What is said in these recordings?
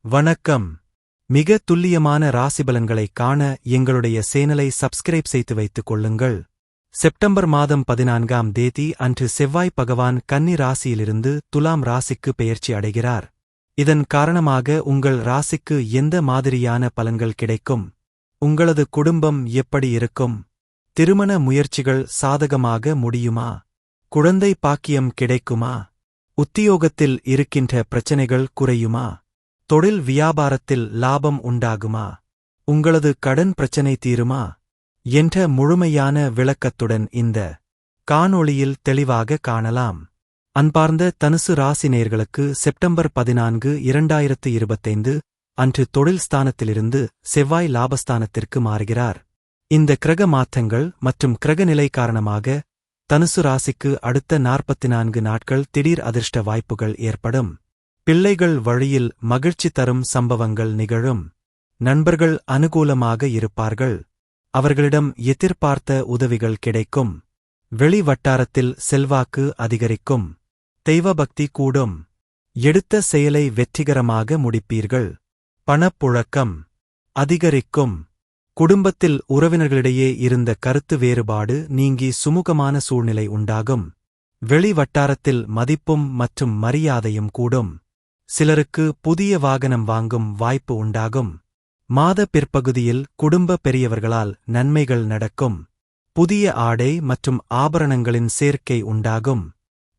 வணக்கம். மிக துல்லியமான ராசிபலன்களைக் காண எங்களுடைய சேனலை சப்ஸ்கிரைப் செய்து வைத்துக் கொள்ளுங்கள். செப்டம்பர் மாதம் 14ஆம் தேதி அன்று செவ்வாய் பகவான் கன்னி ராசியிலிருந்து துலாம் ராசிக்கு பெயர்ச்சி அடைகிறார். இதன் காரணமாக உங்கள் ராசிக்கு எந்த மாதிரியான பலன்கள் கிடைக்கும்? உங்களது குடும்பம் எப்படி இருக்கும்? திருமண முயற்சிகள் சாதகமாக முடியுமா? குழந்தை பாக்கியம் கிடைக்குமா? உத்தியோகத்தில் இருக்கின்ற பிரச்சனைகள் குறையுமா? தொழில் வியாபாரத்தில் லாபம் உண்டாகுமா? உங்களது கடன் பிரச்சனை தீருமா? என்ற முழுமையான விளக்கத்துடன் இந்த காணொளியில் தெளிவாக காணலாம். அன்பார்ந்த தனுசு ராசி நேயர்களுக்கு செப்டம்பர் 14, 2025 அன்று தொழில் ஸ்தானத்திலிருந்து செவ்வாய் லாபஸ்தானத்திற்கு மாறுகிறார். இந்த கிரக மாற்றங்கள் மற்றும் கிரகநிலை காரணமாக தனுசு ராசிக்கு அடுத்த 44 நாட்கள் திடீர் அதிர்ஷ்ட வாய்ப்புகள் ஏற்படும். பிள்ளைகள் வழியில் மகிழ்ச்சி தரும் சம்பவங்கள் நிகழும். நண்பர்கள் அனுகூலமாக இருப்பார்கள். அவர்களிடம் எதிர்பார்த்த உதவிகள் கிடைக்கும். வெளி வட்டாரத்தில் செல்வாக்கு அதிகரிக்கும். தெய்வபக்தி கூடும். எடுத்த செயலை வெற்றிகரமாக முடிப்பீர்கள். பணப்புழக்கம் அதிகரிக்கும். குடும்பத்தில் உறவினர்களிடையே இருந்த கருத்து வேறுபாடு நீங்கி சுமூகமான சூழ்நிலை உண்டாகும். வெளி வட்டாரத்தில் மதிப்பும் மற்றும் மரியாதையும் கூடும். சிலருக்கு புதிய வாகனம் வாங்கும் வாய்ப்பு உண்டாகும். மாத பிற்பகுதியில் குடும்ப பெரியவர்களால் நன்மைகள் நடக்கும். புதிய ஆடை மற்றும் ஆபரணங்களின் சேர்க்கை உண்டாகும்.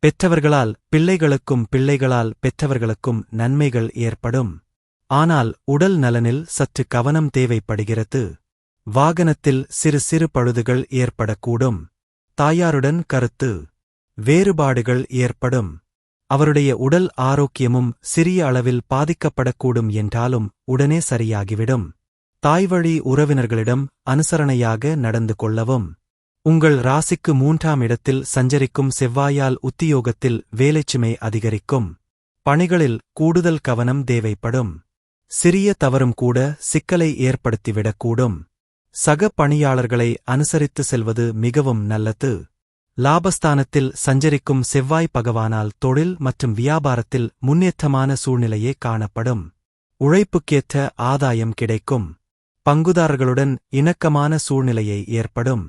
பெற்றவர்களால் பிள்ளைகளுக்கும் பிள்ளைகளால் பெற்றவர்களுக்கும் நன்மைகள் ஏற்படும். ஆனால் உடல் நலனில் சற்று கவனம் தேவைப்படுகிறது. வாகனத்தில் சிறு சிறு பழுதுகள் ஏற்படக்கூடும். தாயாருடன் கருத்து வேறுபாடுகள் ஏற்படும். அவருடைய உடல் ஆரோக்கியமும் சிறிய அளவில் பாதிக்கப்படக்கூடும் என்றாலும் உடனே சரியாகிவிடும். தாய்வழி உறவினர்களிடம் அனுசரணையாக நடந்து கொள்ளவும். உங்கள் ராசிக்கு 3ஆம் இடத்தில் சஞ்சரிக்கும் செவ்வாயால் உத்தியோகத்தில் வேலைச்சுமை அதிகரிக்கும். பணிகளில் கூடுதல் கவனம் தேவைப்படும். சிறிய தவறும் கூட சிக்கலை ஏற்படுத்திவிடக்கூடும். சக பணியாளர்களை அனுசரித்து செல்வது மிகவும் நல்லது. லாபஸ்தானத்தில் சஞ்சரிக்கும் செவ்வாய் பகவானால் தொழில் மற்றும் வியாபாரத்தில் முன்னேற்றமான சூழ்நிலையே காணப்படும். உழைப்புக்கேற்ற ஆதாயம் கிடைக்கும். பங்குதாரர்களுடன் இணக்கமான சூழ்நிலையை ஏற்படும்.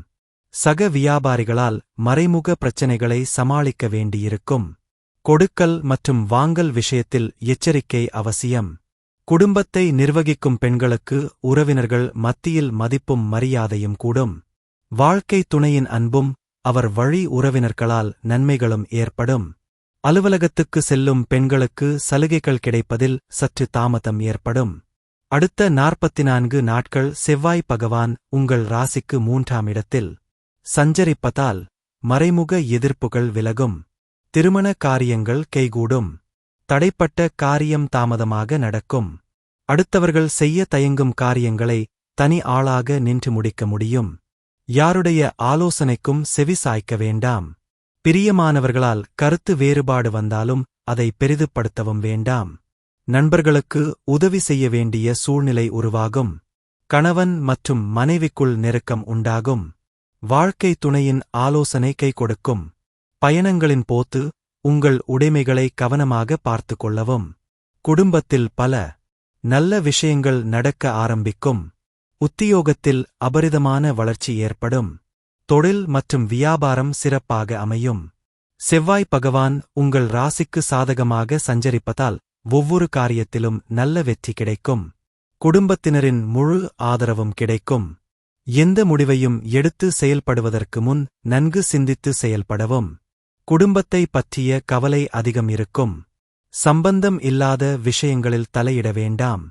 சக வியாபாரிகளால் மறைமுக பிரச்சினைகளை சமாளிக்க வேண்டியிருக்கும். கொடுக்கல் மற்றும் வாங்கல் விஷயத்தில் எச்சரிக்கை அவசியம். குடும்பத்தை நிர்வகிக்கும் பெண்களுக்கு உறவினர்கள் மத்தியில் மதிப்பும் மரியாதையும் கூடும். வாழ்க்கை துணையின் அன்பும் அவர் வழி உறவினர்களால் நன்மைகளும் ஏற்படும். அலுவலகத்துக்கு செல்லும் பெண்களுக்கு சலுகைகள் கிடைப்பதில் சற்று தாமதம் ஏற்படும். அடுத்த 44 நாட்கள் செவ்வாய் பகவான் உங்கள் ராசிக்கு 3ஆம் இடத்தில் சஞ்சரிப்பதால் மறைமுக எதிர்ப்புகள் விலகும். திருமண காரியங்கள் கைகூடும். தடைப்பட்ட காரியம் தாமதமாக நடக்கும். அடுத்தவர்கள் செய்ய தயங்கும் காரியங்களை தனி ஆளாக நின்று முடிக்க முடியும். யாருடைய ஆலோசனைக்கும் செவி சாய்க்க வேண்டாம். பிரியமானவர்களால் கருத்து வேறுபாடு வந்தாலும் அதை பெரிதுபடுத்தவும் வேண்டாம். நண்பர்களுக்கு உதவி செய்ய வேண்டிய சூழ்நிலை உருவாகும். கணவன் மற்றும் மனைவிக்குள் நெருக்கம் உண்டாகும். வாழ்க்கை துணையின் ஆலோசனை கை கொடுக்கும். பயணங்களின் போது உங்கள் உடைமைகளை கவனமாக பார்த்துக் கொள்ளவும். குடும்பத்தில் பல நல்ல விஷயங்கள் நடக்க ஆரம்பிக்கும். உத்தியோகத்தில் அபரிதமான வளர்ச்சி ஏற்படும். தொழில் மற்றும் வியாபாரம் சிறப்பாக அமையும். செவ்வாய் பகவான் உங்கள் ராசிக்கு சாதகமாக சஞ்சரிப்பதால் ஒவ்வொரு காரியத்திலும் நல்ல வெற்றி கிடைக்கும். குடும்பத்தினரின் முழு ஆதரவும் கிடைக்கும். எந்த முடிவையும் எடுத்து செயல்படுவதற்கு முன் நன்கு சிந்தித்து செயல்படவும். குடும்பத்தை பற்றிய கவலை அதிகம் இருக்கும். சம்பந்தம் இல்லாத விஷயங்களில் தலையிட வேண்டாம்.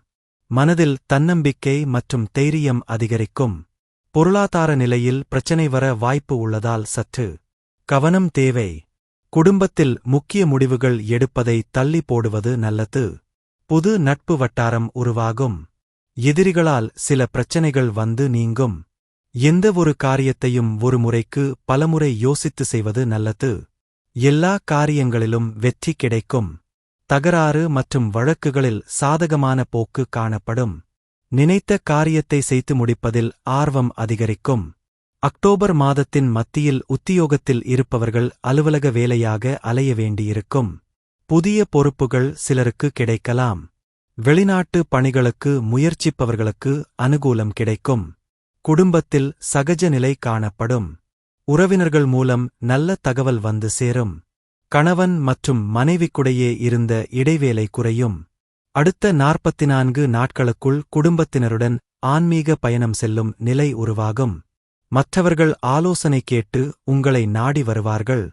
மனதில் தன்னம்பிக்கை மற்றும் தைரியம் அதிகரிக்கும். பொருளாதார நிலையில் பிரச்சனை வர வாய்ப்பு உள்ளதால் சற்று கவனம் தேவை. குடும்பத்தில் முக்கிய முடிவுகள் எடுப்பதை தள்ளி போடுவது நல்லது. புது நட்பு வட்டாரம் உருவாகும். எதிரிகளால் சில பிரச்சனைகள் வந்து நீங்கும். எந்த ஒரு காரியத்தையும் ஒரு முறைக்கு பலமுறை யோசித்து செய்வது நல்லது. எல்லா காரியங்களிலும் வெற்றி கிடைக்கும். தகராறு மற்றும் வழக்குகளில் சாதகமான போக்கு காணப்படும். நினைத்த காரியத்தை செய்து முடிப்பதில் ஆர்வம் அதிகரிக்கும். அக்டோபர் மாதத்தின் மத்தியில் உத்தியோகத்தில் இருப்பவர்கள் அலுவலக வேலையாக அலைய வேண்டியிருக்கும். புதிய பொறுப்புகள் சிலருக்கு கிடைக்கலாம். வெளிநாட்டு பணிகளுக்கு முயற்சிப்பவர்களுக்கு அனுகூலம் கிடைக்கும். குடும்பத்தில் சகஜ நிலை காணப்படும். உறவினர்கள் மூலம் நல்ல தகவல் வந்து சேரும். கணவன் மற்றும் மனைவிக்குடையே இருந்த இடைவேளை குறையும். அடுத்த 44 நாட்களுக்குள் குடும்பத்தினருடன் ஆன்மீக பயணம் செல்லும் நிலை உருவாகும். மற்றவர்கள் ஆலோசனை கேட்டு உங்களை நாடி வருவார்கள்.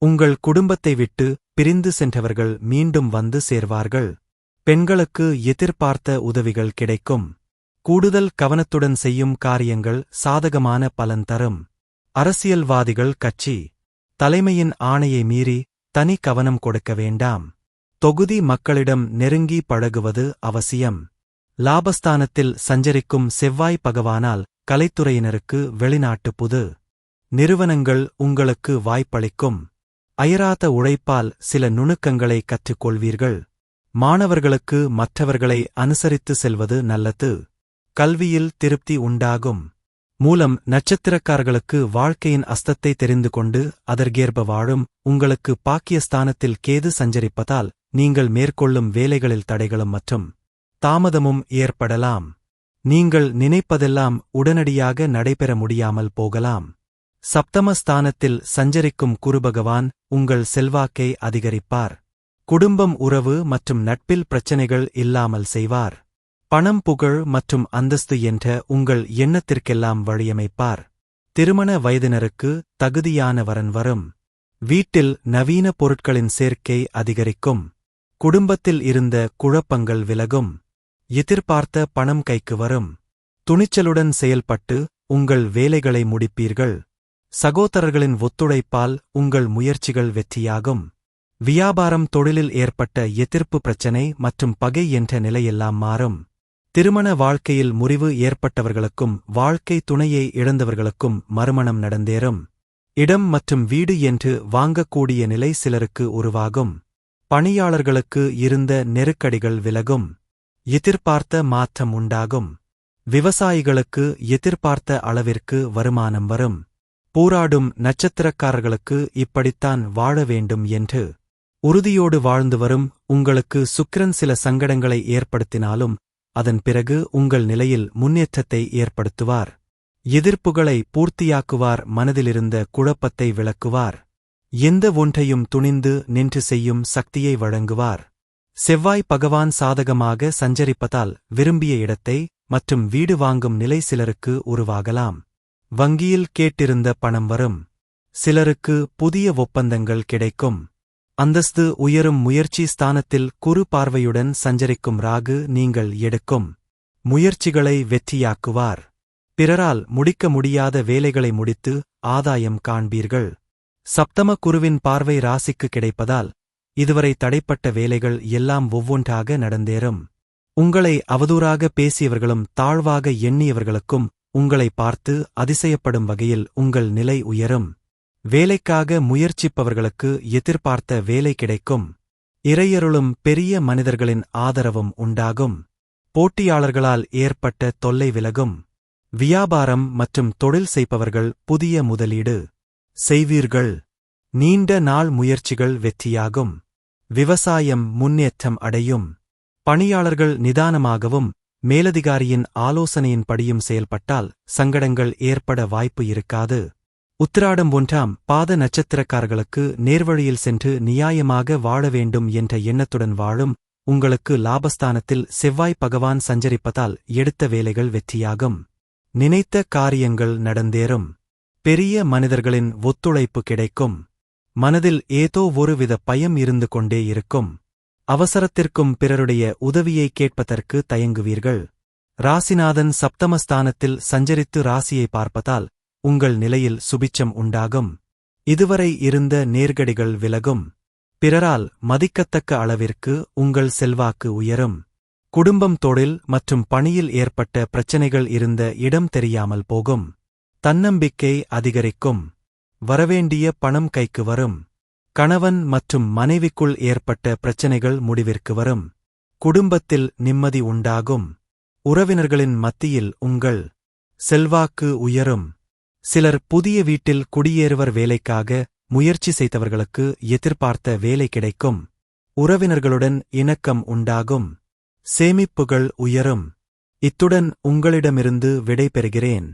உங்கள் குடும்பத்தை விட்டு பிரிந்து சென்றவர்கள் மீண்டும் வந்து சேர்வார்கள். பெண்களுக்கு எதிர்பார்த்த உதவிகள் கிடைக்கும். கூடுதல் கவனத்துடன் செய்யும் காரியங்கள் சாதகமான பலன் தரும். அரசியல்வாதிகள் கட்சி தலைமையின் ஆணையை மீறி தனி கவனம் கொடுக்க வேண்டாம். தொகுதி மக்களிடம் நெருங்கி பழகுவது அவசியம். லாபஸ்தானத்தில் சஞ்சரிக்கும் செவ்வாய் பகவானால் கலைத்துறையினருக்கு வெளிநாட்டு புது நிறுவனங்கள் உங்களுக்கு வாய்ப்பளிக்கும். அயராத உழைப்பால் சில நுணுக்கங்களை கற்றுக்கொள்வீர்கள். மாணவர்களுக்கு மற்றவர்களை அனுசரித்து செல்வது நல்லது. கல்வியில் திருப்தி உண்டாகும். மூலம் நட்சத்திரக்காரர்களுக்கு வாழ்க்கையின் அஸ்தத்தை தெரிந்து கொண்டு அதற்கேற்ப வாழும். உங்களுக்கு பாக்கியஸ்தானத்தில் கேது சஞ்சரிப்பதால் நீங்கள் மேற்கொள்ளும் வேலைகளில் தடைகளும் மற்றும் தாமதமும் ஏற்படலாம். நீங்கள் நினைப்பதெல்லாம் உடனடியாக நடைபெற முடியாமல் போகலாம். சப்தமஸ்தானத்தில் சஞ்சரிக்கும் குருபகவான் உங்கள் செல்வாக்கை அதிகரிப்பார். குடும்பம் உறவு மற்றும் நட்பில் பிரச்சனைகள் இல்லாமல் செய்வார். பணம் புகழ் மற்றும் அந்தஸ்து என்ற உங்கள் எண்ணத்திற்கெல்லாம் வழியமைப்பார். திருமண வயதினருக்கு தகுதியான வரன் வரும். வீட்டில் நவீன பொருட்களின் சேர்க்கை அதிகரிக்கும். குடும்பத்தில் இருந்த குழப்பங்கள் விலகும். எதிர்பார்த்த பணம் கைக்கு வரும். துணிச்சலுடன் செயல்பட்டு உங்கள் வேலைகளை முடிப்பீர்கள். சகோதரர்களின் ஒத்துழைப்பால் உங்கள் முயற்சிகள் வெற்றியாகும். வியாபாரம் தொழிலில் ஏற்பட்ட எதிர்ப்பு பிரச்சனை மற்றும் பகை என்ற நிலையெல்லாம் மாறும். திருமண வாழ்க்கையில் முறிவு ஏற்பட்டவர்களுக்கும் வாழ்க்கை துணையை இழந்தவர்களுக்கும் மறுமணம் நடந்தேறும். இடம் மற்றும் வீடு என்று வாங்கக்கூடிய நிலை சிலருக்கு உருவாகும். பணியாளர்களுக்கு இருந்த நெருக்கடிகள் விலகும். எதிர்பார்த்த மாற்றம் உண்டாகும். விவசாயிகளுக்கு எதிர்பார்த்த அளவிற்கு வருமானம் வரும். போராடும் நட்சத்திரக்காரர்களுக்கு இப்படித்தான் வாழ வேண்டும் என்று உறுதியோடு வாழ்ந்து வரும் உங்களுக்கு சுக்கிரன் சில சங்கடங்களை ஏற்படுத்தினாலும் அதன் பிறகு உங்கள் நிலையில் முன்னேற்றத்தை ஏற்படுத்துவார். எதிர்ப்புகளை பூர்த்தியாக்குவார். மனதிலிருந்த குழப்பத்தை விளக்குவார். எந்த ஒன்றையும் துணிந்து நின்று செய்யும் சக்தியை வழங்குவார். செவ்வாய் பகவான் சாதகமாக சஞ்சரிப்பதால் விரும்பிய இடத்தை மற்றும் வீடு வாங்கும் நிலை சிலருக்கு உருவாகலாம். வங்கியில் கேட்டிருந்த பணம் வரும். சிலருக்கு புதிய ஒப்பந்தங்கள் கிடைக்கும். அந்தஸ்து உயரும். முயற்சி ஸ்தானத்தில் குரு பார்வையுடன் சஞ்சரிக்கும் ராகு நீங்கள் எடுக்கும் முயற்சிகளை வெற்றியாக்குவார். பிறரால் முடிக்க முடியாத வேலைகளை முடித்து ஆதாயம் காண்பீர்கள். சப்தம குருவின் பார்வை ராசிக்கு கிடைப்பதால் இதுவரை தடைப்பட்ட வேலைகள் எல்லாம் ஒவ்வொன்றாக நடந்தேறும். உங்களை அவதூறாக பேசியவர்களும் தாழ்வாக எண்ணியவர்களுக்கும் உங்களை பார்த்து அதிசயப்படும் வகையில் உங்கள் நிலை உயரும். வேலைக்காக முயற்சிப்பவர்களுக்கு எதிர்பார்த்த வேலை கிடைக்கும். இறையருளும் பெரிய மனிதர்களின் ஆதரவும் உண்டாகும். போட்டியாளர்களால் ஏற்பட்ட தொல்லை விலகும். வியாபாரம் மற்றும் தொழில் செய்பவர்கள் புதிய முதலீடு செய்வீர்கள். நீண்ட நாள் முயற்சிகள் வெற்றியாகும். விவசாயம் முன்னேற்றம் அடையும். பணியாளர்கள் நிதானமாகவும் மேலதிகாரியின் ஆலோசனையின்படியும் செயல்பட்டால் சங்கடங்கள் ஏற்பட வாய்ப்பு இருக்காது. உத்திராடம் 1ஆம் பாத நட்சத்திரக்காரர்களுக்கு நேர்வழியில் சென்று நியாயமாக வாழ வேண்டும் என்ற எண்ணத்துடன் வாழும். உங்களுக்கு லாபஸ்தானத்தில் செவ்வாய் பகவான் சஞ்சரிப்பதால் எடுத்த வேலைகள் வெற்றியாகும். நினைத்த காரியங்கள் நடந்தேறும். பெரிய மனிதர்களின் ஒத்துழைப்பு கிடைக்கும். மனதில் ஏதோ ஒருவித பயம் இருந்து கொண்டே இருக்கும். அவசரத்திற்கும் பிறருடைய உதவியை கேட்பதற்கு தயங்குவீர்கள். ராசிநாதன் சப்தமஸ்தானத்தில் சஞ்சரித்து ராசியை பார்ப்பதால் உங்கள் நிலையில் சுபிட்சம் உண்டாகும். இதுவரை இருந்த நேர்கடிகள் விலகும். பிறரால் மதிக்கத்தக்க அளவிற்கு உங்கள் செல்வாக்கு உயரும். குடும்பம் தொழில் மற்றும் பணியில் ஏற்பட்ட பிரச்சனைகள் இருந்த இடம் தெரியாமல் போகும். தன்னம்பிக்கை அதிகரிக்கும். வரவேண்டிய பணம் கைக்கு வரும். கணவன் மற்றும் மனைவிக்குள் ஏற்பட்ட பிரச்சனைகள் முடிவிற்கு வரும். குடும்பத்தில் நிம்மதி உண்டாகும். உறவினர்களின் மத்தியில் உங்கள் செல்வாக்கு உயரும். சிலர் புதிய வீட்டில் குடியேறுவர். வேலைக்காக முயற்சி செய்தவர்களுக்கு எதிர்பார்த்த வேலை கிடைக்கும். உறவினர்களுடன் இணக்கம் உண்டாகும். சேமிப்புகள் உயரும். இத்துடன் உங்களிடமிருந்து விடை பெறுகிறேன்.